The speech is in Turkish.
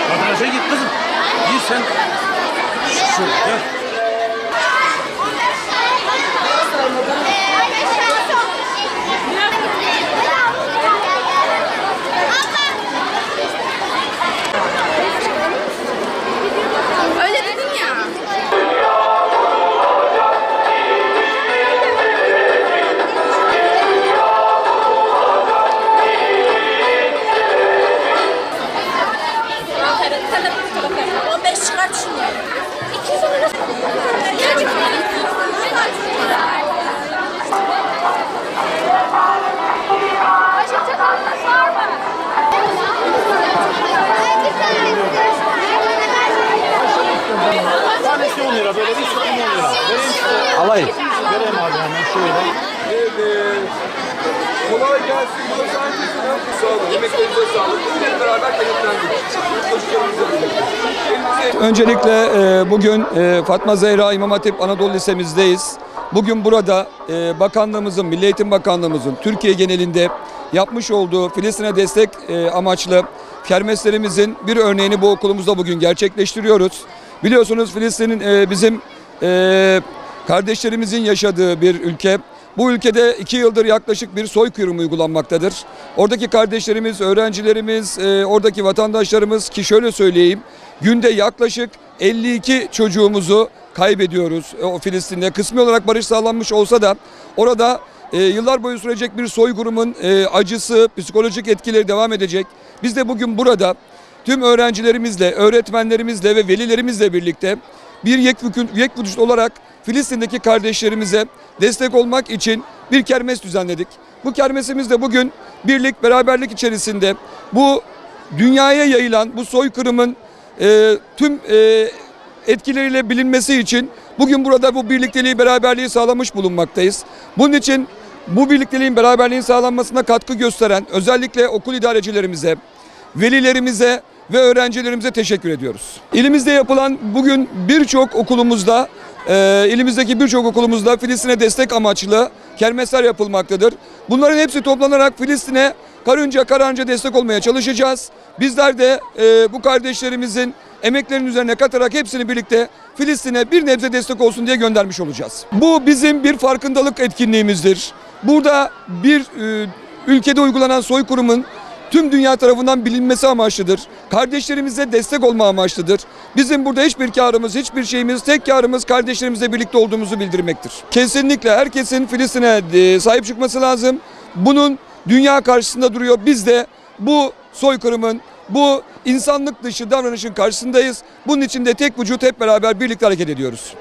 Kadraja git kızım. Gir sen. Şuraya. Öyle dedin ya. O 5 çıkart şunu. 200 lira. Tanesi 10 lira böyle bir 10 lira. Alayım. Vereyim abi hemen şöyle. Kolay gelsin. Sağ olun. Yemeklerinize sağlık. Hep beraber kenetlendik. Çocuklarımızla birlikte. Öncelikle bugün Fatma Zehra İmam Hatip Anadolu Lisemizdeyiz. Bugün burada bakanlığımızın, Milli Eğitim Bakanlığımızın Türkiye genelinde yapmış olduğu Filistin'e destek amaçlı kermeslerimizin bir örneğini bu okulumuzda bugün gerçekleştiriyoruz. Biliyorsunuz Filistin'in bizim kardeşlerimizin yaşadığı bir ülke. Bu ülkede 2 yıldır yaklaşık bir soykırım uygulanmaktadır. Oradaki kardeşlerimiz, öğrencilerimiz, oradaki vatandaşlarımız ki şöyle söyleyeyim, günde yaklaşık 52 çocuğumuzu kaybediyoruz o Filistin'de. Kısmi olarak barış sağlanmış olsa da orada yıllar boyu sürecek bir soykırımın acısı, psikolojik etkileri devam edecek. Biz de bugün burada tüm öğrencilerimizle, öğretmenlerimizle ve velilerimizle birlikte bir yekvücut olarak Filistin'deki kardeşlerimize destek olmak için bir kermes düzenledik. Bu kermesimiz de bugün birlik, beraberlik içerisinde bu dünyaya yayılan bu soykırımın tüm etkileriyle bilinmesi için bugün burada bu birlikteliği, beraberliği sağlamış bulunmaktayız. Bunun için bu birlikteliğin, beraberliğin sağlanmasına katkı gösteren özellikle okul idarecilerimize, velilerimize ve öğrencilerimize teşekkür ediyoruz. İlimizde yapılan bugün birçok okulumuzda, ilimizdeki birçok okulumuzda Filistin'e destek amaçlı kermesler yapılmaktadır. Bunların hepsi toplanarak Filistin'e karınca destek olmaya çalışacağız. Bizler de bu kardeşlerimizin emeklerinin üzerine katarak hepsini birlikte Filistin'e bir nebze destek olsun diye göndermiş olacağız. Bu bizim bir farkındalık etkinliğimizdir. Burada bir ülkede uygulanan soykırımın tüm dünya tarafından bilinmesi amaçlıdır. Kardeşlerimize destek olma amaçlıdır. Bizim burada hiçbir karımız, hiçbir şeyimiz, tek karımız kardeşlerimizle birlikte olduğumuzu bildirmektir. Kesinlikle herkesin Filistin'e sahip çıkması lazım. Bunun dünya karşısında duruyor. Biz de bu soykırımın, bu insanlık dışı davranışın karşısındayız. Bunun için de tek vücut hep beraber birlikte hareket ediyoruz.